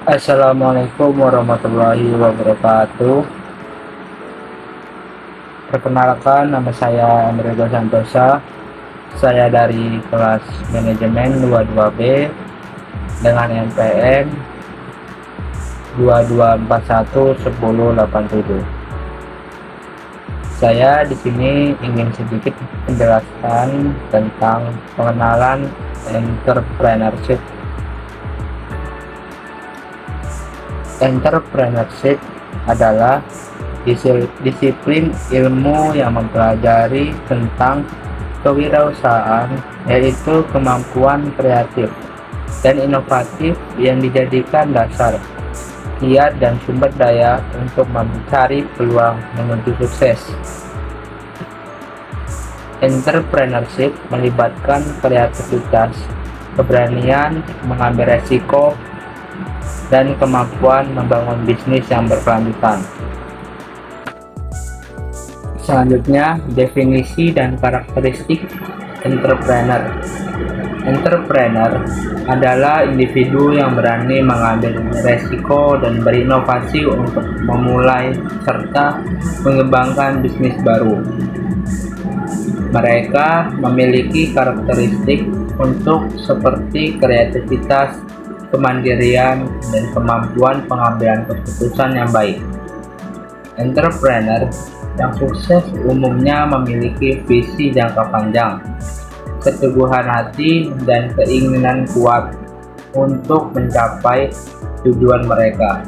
Assalamualaikum warahmatullahi wabarakatuh. Perkenalkan, nama saya Andrego Santosa. Saya dari kelas manajemen 22B dengan NPM 22411087. Saya di sini ingin sedikit menjelaskan tentang pengenalan entrepreneurship. Entrepreneurship adalah disiplin ilmu yang mempelajari tentang kewirausahaan, yaitu kemampuan kreatif dan inovatif yang dijadikan dasar, kiat dan sumber daya untuk mencari peluang menuju sukses. Entrepreneurship melibatkan kreativitas, keberanian mengambil resiko, dan kemampuan membangun bisnis yang berkelanjutan. Selanjutnya, definisi dan karakteristik entrepreneur. Entrepreneur adalah individu yang berani mengambil resiko dan berinovasi untuk memulai serta mengembangkan bisnis baru. Mereka memiliki karakteristik untuk seperti kreativitas, kemandirian, dan kemampuan pengambilan keputusan yang baik. Entrepreneur yang sukses umumnya memiliki visi jangka panjang, keteguhan hati, dan keinginan kuat untuk mencapai tujuan mereka.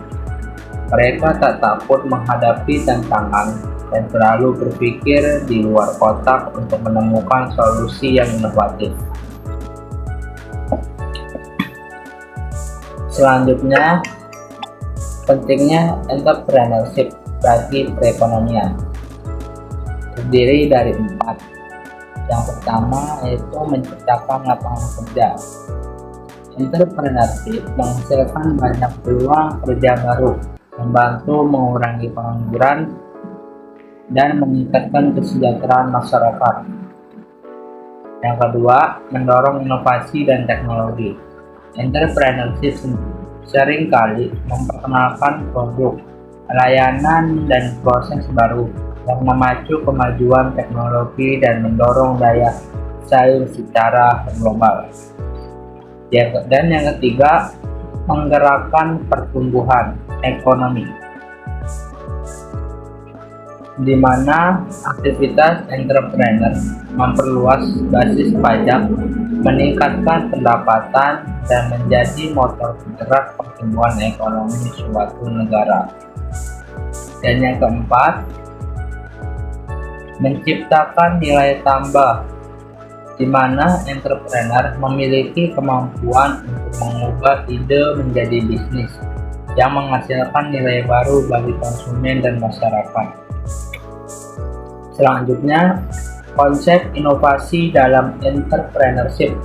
Mereka tak takut menghadapi tantangan dan selalu berpikir di luar kotak untuk menemukan solusi yang inovatif. Selanjutnya, pentingnya entrepreneurship bagi perekonomian. Terdiri dari 4. Yang pertama yaitu menciptakan lapangan kerja. Entrepreneurship menghasilkan banyak peluang kerja baru, membantu mengurangi pengangguran, dan meningkatkan kesejahteraan masyarakat. Yang kedua, mendorong inovasi dan teknologi. Entrepreneurship seringkali memperkenalkan produk, layanan, dan proses baru yang memacu kemajuan teknologi dan mendorong daya saing secara global. Dan yang ketiga, menggerakkan pertumbuhan ekonomi, di mana aktivitas entrepreneur memperluas basis pajak, meningkatkan pendapatan, dan menjadi motor penggerak pertumbuhan ekonomi suatu negara. Dan yang keempat, menciptakan nilai tambah, di mana entrepreneur memiliki kemampuan untuk mengubah ide menjadi bisnis yang menghasilkan nilai baru bagi konsumen dan masyarakat. Selanjutnya, konsep inovasi dalam entrepreneurship.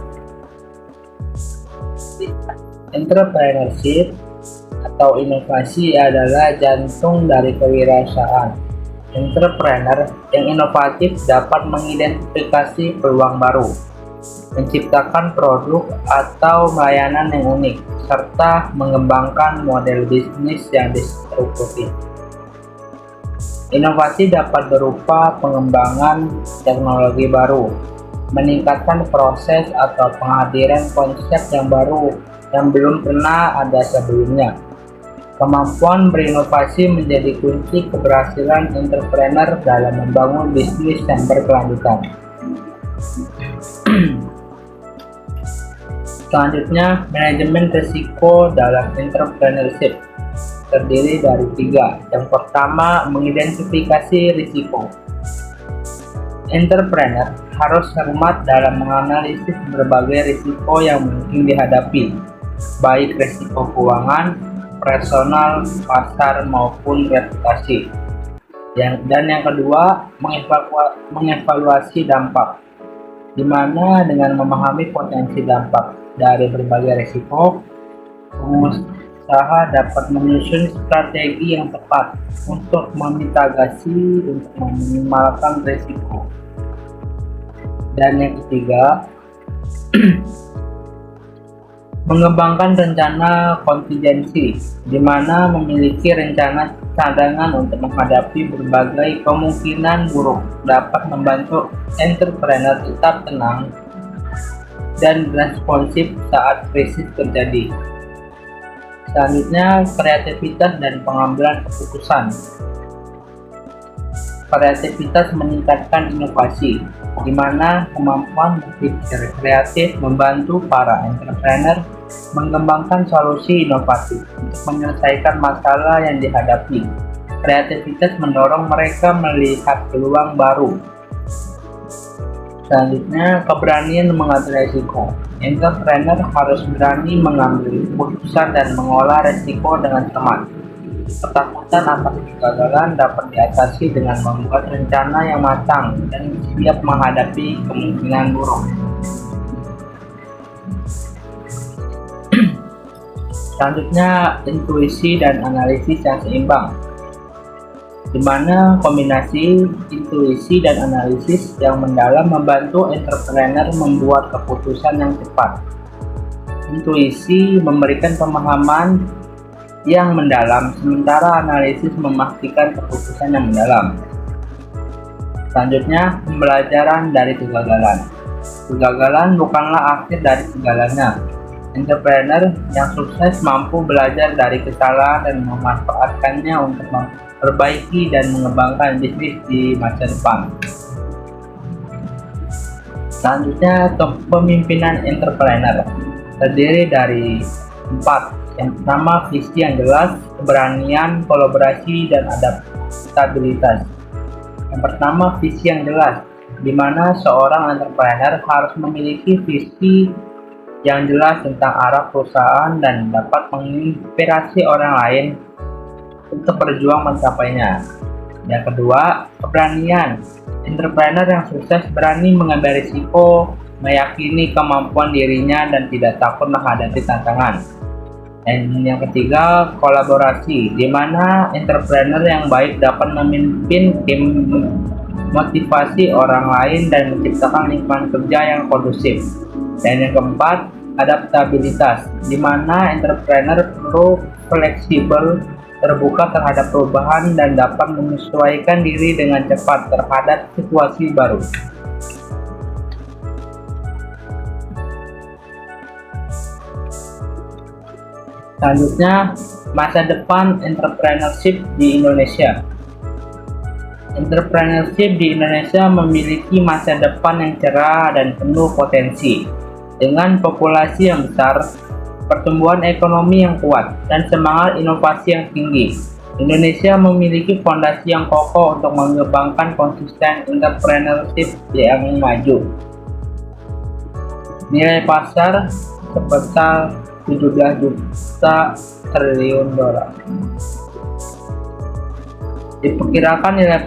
Entrepreneurship atau inovasi adalah jantung dari kewirausahaan. Entrepreneur yang inovatif dapat mengidentifikasi peluang baru, menciptakan produk atau layanan yang unik, serta mengembangkan model bisnis yang disruptif. Inovasi dapat berupa pengembangan teknologi baru, meningkatkan proses atau penghadiran konsep yang baru yang belum pernah ada sebelumnya. Kemampuan berinovasi menjadi kunci keberhasilan entrepreneur dalam membangun bisnis yang berkelanjutan. Selanjutnya, manajemen risiko dalam entrepreneurship terdiri dari 3. Yang pertama, mengidentifikasi risiko. Entrepreneur harus cermat dalam menganalisis berbagai risiko yang mungkin dihadapi, baik risiko keuangan, personal, pasar, maupun reputasi. Dan yang kedua, mengevaluasi dampak, di mana dengan memahami potensi dampak dari berbagai risiko, pengusaha dapat menyusun strategi yang tepat untuk memitigasi untuk meminimalkan risiko. Dan yang ketiga, Mengembangkan rencana kontingensi, di mana memiliki rencana cadangan untuk menghadapi berbagai kemungkinan buruk, dapat membantu entrepreneur tetap tenang dan responsif saat krisis terjadi. Selanjutnya, kreativitas dan pengambilan keputusan. Kreativitas meningkatkan inovasi, di mana kemampuan berpikir kreatif membantu para entrepreneur mengembangkan solusi inovatif untuk menyelesaikan masalah yang dihadapi. Kreativitas mendorong mereka melihat peluang baru. Selanjutnya, keberanian mengambil risiko. Entrepreneur harus berani mengambil keputusan dan mengolah risiko dengan cermat. Ketakutan akan kegagalan dapat diatasi dengan membuat rencana yang matang dan siap menghadapi kemungkinan buruk. Selanjutnya, intuisi dan analisis yang seimbang, di mana kombinasi intuisi dan analisis yang mendalam membantu entrepreneur membuat keputusan yang cepat. Intuisi memberikan pemahaman yang mendalam, sementara analisis memastikan keputusan yang mendalam. Selanjutnya, pembelajaran dari kegagalan. Kegagalan bukanlah akhir dari segalanya. Entrepreneur yang sukses mampu belajar dari kesalahan dan memanfaatkannya untuk memperbaiki dan mengembangkan bisnis di masa depan. Selanjutnya, kepemimpinan entrepreneur terdiri dari 4. Yang pertama, visi yang jelas, keberanian, kolaborasi, dan adaptabilitas. Yang pertama, visi yang jelas, di mana seorang entrepreneur harus memiliki visi yang jelas tentang arah perusahaan dan dapat menginspirasi orang lain untuk berjuang mencapainya. Yang kedua, keberanian. Entrepreneur yang sukses berani mengambil risiko, meyakini kemampuan dirinya, dan tidak takut menghadapi tantangan. Dan yang ketiga, kolaborasi, di mana entrepreneur yang baik dapat memimpin tim, motivasi orang lain, dan menciptakan lingkungan kerja yang kondusif. Dan yang keempat, adaptabilitas, di mana entrepreneur perlu fleksibel, terbuka terhadap perubahan, dan dapat menyesuaikan diri dengan cepat terhadap situasi baru. Selanjutnya, masa depan entrepreneurship di Indonesia. Entrepreneurship di Indonesia memiliki masa depan yang cerah dan penuh potensi. Dengan populasi yang besar, pertumbuhan ekonomi yang kuat, dan semangat inovasi yang tinggi, Indonesia memiliki fondasi yang kokoh untuk mengembangkan konsisten entrepreneurship yang maju. Nilai pasar sebesar 17 juta triliun dolar. Diperkirakan nilai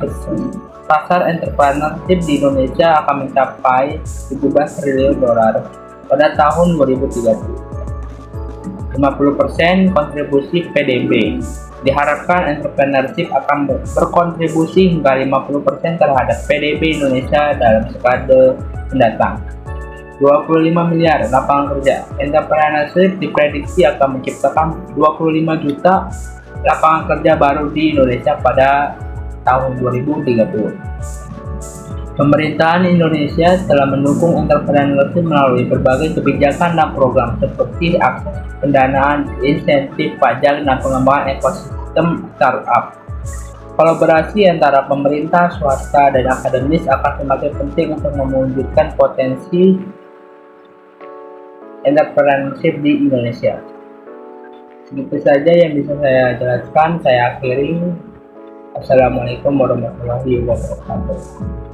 pasar entrepreneurship di Indonesia akan mencapai 17 triliun dolar pada tahun 2030. 50% kontribusi PDB. Diharapkan entrepreneurship akan berkontribusi hingga 50% terhadap PDB Indonesia dalam dekade mendatang. 25 miliar lapangan kerja. Entrepreneurship diprediksi akan menciptakan 25 juta lapangan kerja baru di Indonesia pada tahun 2030. Pemerintahan Indonesia telah mendukung entrepreneurship melalui berbagai kebijakan dan program seperti akses pendanaan, insentif pajak, dan pengembangan ekosistem startup. Kolaborasi antara pemerintah, swasta, dan akademis akan semakin penting untuk mewujudkan potensi entrepreneurship di Indonesia. Segitu saja yang bisa saya jelaskan. Saya akhiri. Assalamualaikum warahmatullahi wabarakatuh.